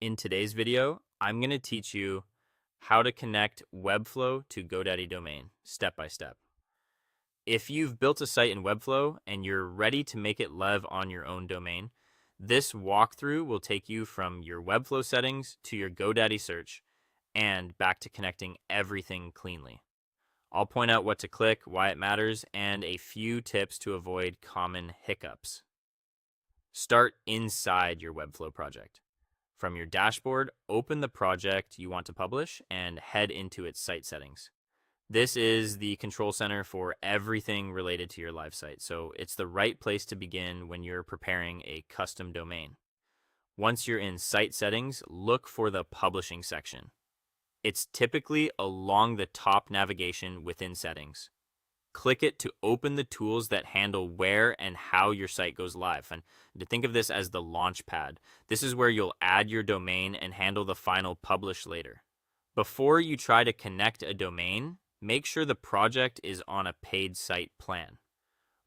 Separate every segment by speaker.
Speaker 1: In today's video, I'm going to teach you how to connect Webflow to GoDaddy Domain step by step. If you've built a site in Webflow and you're ready to make it live on your own domain, this walkthrough will take you from your Webflow settings to your GoDaddy search and back to connecting everything cleanly. I'll point out what to click, why it matters, and a few tips to avoid common hiccups. Start inside your Webflow project. From your dashboard, open the project you want to publish and head into its site settings. This is the control center for everything related to your live site, so it's the right place to begin when you're preparing a custom domain. Once you're in site settings, look for the publishing section. It's typically along the top navigation within settings. Click it to open the tools that handle where and how your site goes live. And to think of this as the launch pad. This is where you'll add your domain and handle the final publish later. Before you try to connect a domain, make sure the project is on a paid site plan.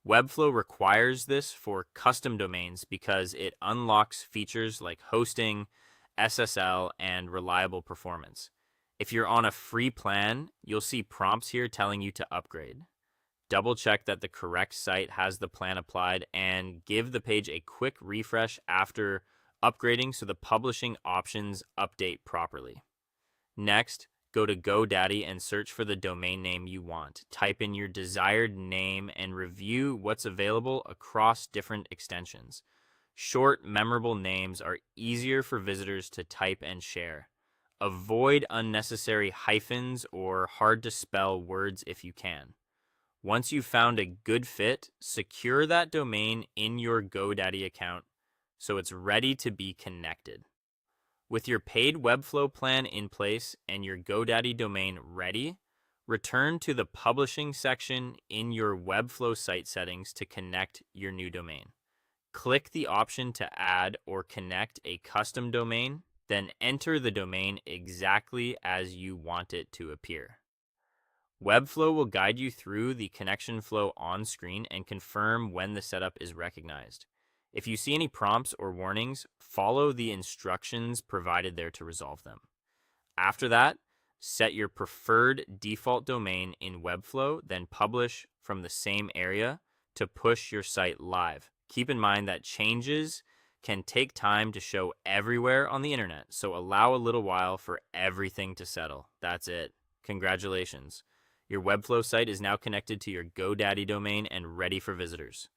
Speaker 1: Webflow requires this for custom domains because it unlocks features like hosting, SSL, and reliable performance. If you're on a free plan, you'll see prompts here telling you to upgrade. Double check that the correct site has the plan applied and give the page a quick refresh after upgrading so the publishing options update properly. Next, go to GoDaddy and search for the domain name you want. Type in your desired name and review what's available across different extensions. Short, memorable names are easier for visitors to type and share. Avoid unnecessary hyphens or hard to spell words if you can. Once you've found a good fit, secure that domain in your GoDaddy account so it's ready to be connected. With your paid Webflow plan in place and your GoDaddy domain ready, return to the publishing section in your Webflow site settings to connect your new domain. Click the option to add or connect a custom domain, then enter the domain exactly as you want it to appear. Webflow will guide you through the connection flow on screen and confirm when the setup is recognized. If you see any prompts or warnings, follow the instructions provided there to resolve them. After that, set your preferred default domain in Webflow, then publish from the same area to push your site live. Keep in mind that changes can take time to show everywhere on the internet, so allow a little while for everything to settle. That's it. Congratulations. Your Webflow site is now connected to your GoDaddy domain and ready for visitors.